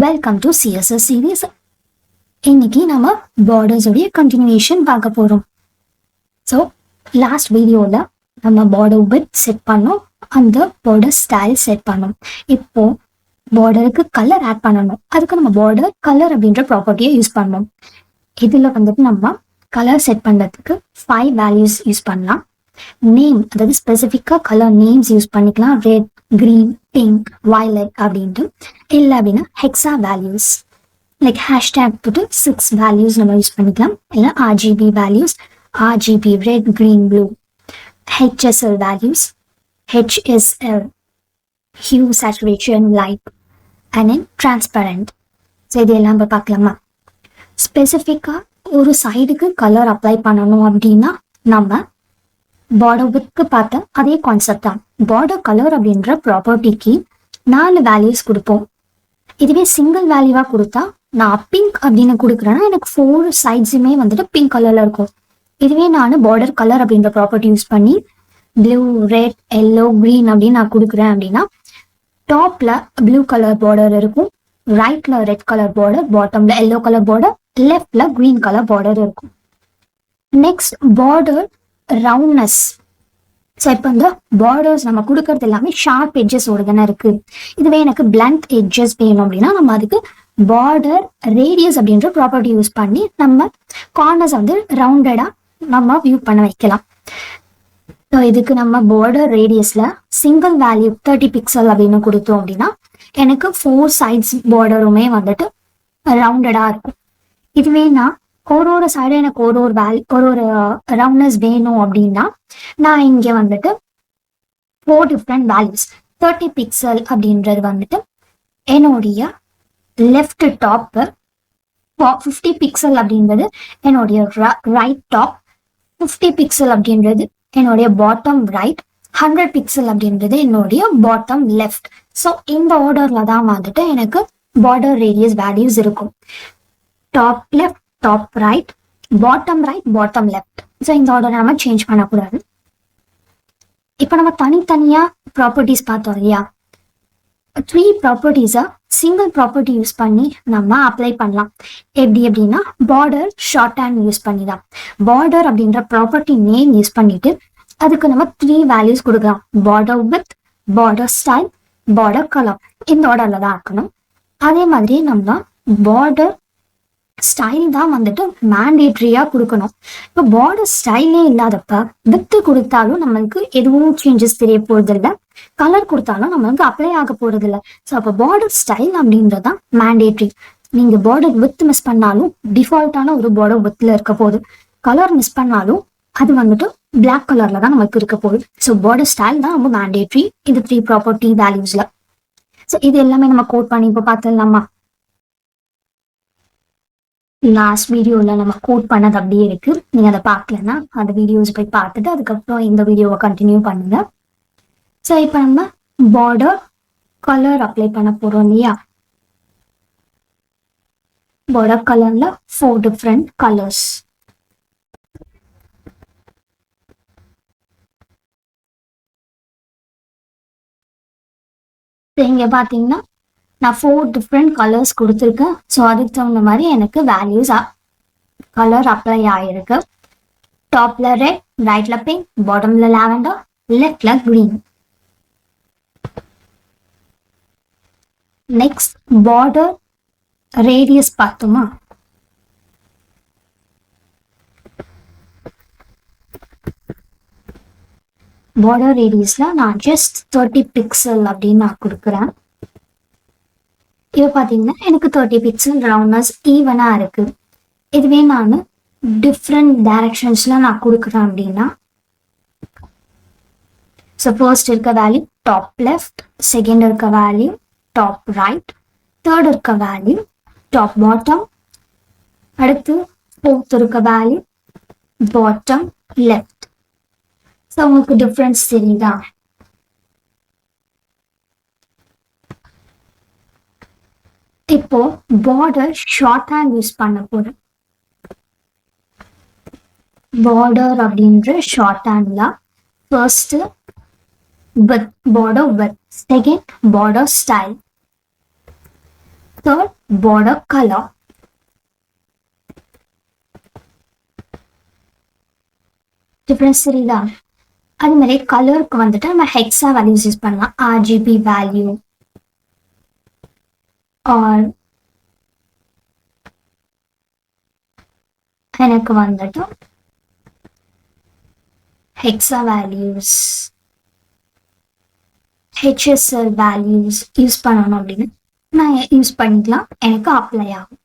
Welcome to CSS series. இன்னைக்கு நம்ம borders உடைய கண்டினியூஷன் பார்க்க போறோம். ஸோ லாஸ்ட் வீடியோவில் நம்ம பார்டர் வித் செட் பண்ணோம், அந்த பார்டர் ஸ்டைல் செட் பண்ணோம். இப்போ பார்டருக்கு கலர் ஆட் பண்ணணும். அதுக்கு நம்ம பார்டர் கலர் அப்படின்ற ப்ராப்பர்ட்டியை யூஸ் பண்ணோம். இதில் வந்துட்டு நம்ம கலர் செட் பண்ணுறதுக்கு 5 வேல்யூஸ் யூஸ் பண்ணலாம். நேம், அதாவது ஸ்பெசிஃபிக்காக கலர் நேம்ஸ் யூஸ் பண்ணிக்கலாம். ரெட், green, pink, violet அப்படின்ட்டு. இல்லை அப்படின்னா ஹெக்ஸா வேல்யூஸ் லைக் ஹேஷ்டேக் போட்டு 6 வேல்யூஸ் நம்ம யூஸ் பண்ணிக்கலாம். இல்லை RGB values, RGB red, green, blue. HSL values, HSL hue, saturation, light, and then transparent. So இது எல்லாம் இப்போ பார்க்கலாமா? ஸ்பெசிஃபிக்காக ஒரு சைடுக்கு கலர் அப்ளை பண்ணணும் அப்படின்னா நம்ம பார்டர் வித்க்கு பார்த்த அதே கான்செப்ட் தான். பார்டர் கலர் அப்படின்ற ப்ராப்பர்ட்டிக்கு 4 வேல்யூஸ் கொடுப்போம். இதுவே சிங்கிள் வேல்யூவாக கொடுத்தா நான் பிங்க் அப்படின்னு கொடுக்குறேன்னா எனக்கு 4 சைட்ஸுமே வந்துட்டு பிங்க் கலரில் இருக்கும். இதுவே நான் பார்டர் கலர் அப்படின்ற ப்ராப்பர்ட்டி யூஸ் பண்ணி ப்ளூ, ரெட், எல்லோ, க்ரீன் அப்படின்னு நான் கொடுக்குறேன் அப்படின்னா டாப்பில் ப்ளூ கலர் பார்டர் இருக்கும், ரைட்டில் ரெட் கலர் பார்டர், பாட்டமில் எல்லோ கலர் பார்டர், லெஃப்டில் க்ரீன் கலர் பார்டர் இருக்கும். Next border roundness. ஸோ இப்போ இந்த பார்டர்ஸ் நம்ம கொடுக்கறது எல்லாமே ஷார்ப் எட்ஜஸோட தானே இருக்கு. இதுவே எனக்கு பிளண்ட் எட்ஜஸ் வேணும் அப்படின்னா நம்ம அதுக்கு பார்டர் ரேடியஸ் அப்படின்ற ப்ராப்பர்ட்டி யூஸ் பண்ணி நம்ம கார்னர்ஸ் வந்து ரவுண்டடா நம்ம வியூ பண்ண வைக்கலாம். ஸோ இதுக்கு நம்ம பார்டர் ரேடியஸ்ல சிங்கிள் வேல்யூ 30 பிக்சல் அப்படின்னு கொடுத்தோம் அப்படின்னா எனக்கு 4 சைட்ஸ் பார்டருமே வந்துட்டு ரவுண்டடா இருக்கும். இதுவே நான் ஒரு சைடு எனக்கு ஒரு ரவுண்ட்னஸ் வேணும் அப்படின்னா நான் இங்கே வந்துட்டு 4 டிஃப்ரெண்ட் வேல்யூஸ் 30 பிக்சல் அப்படின்றது வந்துட்டு என்னுடைய லெஃப்ட் டாப்பு, 50 பிக்சல் அப்படின்றது என்னுடைய ரைட் டாப், 50 பிக்சல் அப்படின்றது என்னுடைய பாட்டம் ரைட், 100 பிக்சல் அப்படின்றது என்னுடைய பாட்டம் லெஃப்ட். ஸோ இந்த ஆர்டர்ல தான் வந்துட்டு எனக்கு பார்டர் ரேடியஸ் வேல்யூஸ் இருக்கும். Top left, top right, bottom left. So இந்த ஆர்டர் நம்ம சேஞ்ச் பண்ணக்கூடாது. இப்போ நம்ம தனித்தனியா ப்ராப்பர்ட்டிஸ் பார்த்தோம் இல்லையா? 3 ப்ராப்பர்ட்டிஸை சிங்கிள் ப்ராப்பர்ட்டி யூஸ் பண்ணி நம்ம அப்ளை பண்ணலாம். எப்படி அப்படின்னா பார்டர் ஷார்ட்ஹேண்ட் யூஸ் பண்ணி தான். பார்டர் அப்படின்ற ப்ராப்பர்ட்டி நேம் யூஸ் பண்ணிட்டு அதுக்கு நம்ம 3 வேல்யூஸ் கொடுக்கலாம். Border with, border style, border colour. இந்த ஆர்டர்ல தான் இருக்கணும். அதே மாதிரி நம்ம பார்டர் ஸ்டைல் தான் வந்துட்டு மேண்டேட்ரியா கொடுக்கணும். இப்போ பார்டர் ஸ்டைலே இல்லாதப்ப வித்து கொடுத்தாலும் நம்மளுக்கு எதுவும் சேஞ்சஸ் தெரிய போறது இல்லை, கலர் கொடுத்தாலும் நம்மளுக்கு அப்ளை ஆக போறது இல்லை. ஸோ அப்போ பார்டர் ஸ்டைல் அப்படின்றதான் மேண்டேட்ரி. நீங்க பார்டர் வித் மிஸ் பண்ணாலும் டிஃபால்ட்டான ஒரு பார்டர் வித்ல இருக்க போகுது, கலர் மிஸ் பண்ணாலும் அது வந்துட்டு பிளாக் கலர்ல தான் நமக்கு இருக்க போகுது. ஸோ பார்டர் ஸ்டைல் தான் ரொம்ப மேண்டேட்ரி இந்த 3 ப்ராப்பர்ட்டி வேல்யூஸ்ல. ஸோ இது எல்லாமே நம்ம கோட் பண்ணி இப்போ பார்த்துடலாமா? லாஸ்ட் வீடியோவில் நம்ம கோட் பண்ணது அப்படியே இருக்கு. நீங்கள் அதை பார்க்கலன்னா அந்த வீடியோஸ் போய் பார்த்துட்டு அதுக்கப்புறம் இந்த வீடியோவை கண்டினியூ பண்ணுங்க. ஸோ இப்போ நம்ம பார்டர் கலர் அப்ளை பண்ண போகிறோம் இல்லையா? பார்டர் கலரில் 4 டிஃப்ரெண்ட் கலர்ஸ். இங்கே பார்த்தீங்கன்னா நான் 4 டிஃப்ரெண்ட் கலர்ஸ் கொடுத்துருக்கேன். ஸோ அதுக்கு தகுந்த மாதிரி எனக்கு வேல்யூஸ் கலர் அப்ளை ஆகிருக்கு. டாப்ல ரெட், ரைட்ல பிங்க், பாட்டம்ல லாவெண்டர், லெஃப்ட்ல கிரீன். நெக்ஸ்ட் பார்டர் ரேடியஸ் பார்த்தோமா? பார்டர் ரேடியஸ்ல நான் ஜஸ்ட் 30 பிக்சல் அப்படின்னு நான் கொடுக்குறேன். இப்போ பார்த்தீங்கன்னா எனக்கு 30 பிக்சல் ரவுண்ட்னஸ் ஈவனாக இருக்கு. இதுவே நான் டிஃப்ரெண்ட் டைரக்ஷன்ஸ்ல நான் கொடுக்குறேன் அப்படின்னா ஸோ ஃபர்ஸ்ட் இருக்க வேல்யூ டாப் லெஃப்ட், செகண்ட் இருக்க வேல்யூ டாப் ரைட், தேர்ட் இருக்க வேல்யூ டாப் பாட்டம், அடுத்து ஃபோர்த் இருக்க வேல்யூ பாட்டம் லெஃப்ட். ஸோ உங்களுக்கு டிஃப்ரென்ஸ் தெரியுதா? இப்போ பார்டர் ஷார்ட் ஹேண்ட் யூஸ் பண்ண போறேன். பார்டர் அப்படின்ற ஷார்ட் ஹேண்ட்ல first with border width, second border style. Third, border color. Difference தெரியுதா? அது மாதிரி கலருக்கு வந்துட்டு நம்ம ஹெக்ஸா வேல்யூஸ் யூஸ் பண்ணலாம். RGB வேல்யூ ஆர் எனக்கு வந்துட்டு hexa values HSL values use பண்ணணும் அப்படின்னு நான் யூஸ் பண்ணிக்கலாம். எனக்கு அப்ளை ஆகும்.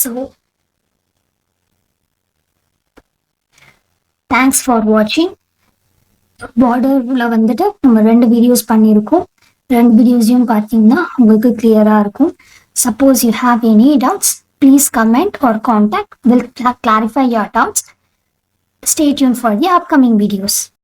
ஸோ தேங்க்ஸ் ஃபார் வாட்சிங். பார்டரில் வந்துட்டு நம்ம 2 வீடியோஸ் பண்ணியிருக்கோம். 2 வீடியோஸையும் பார்த்தீங்கன்னா உங்களுக்கு கிளியராக இருக்கும். Suppose you have any doubts, please comment or contact. We'll clarify your doubts. Stay tuned for the upcoming videos.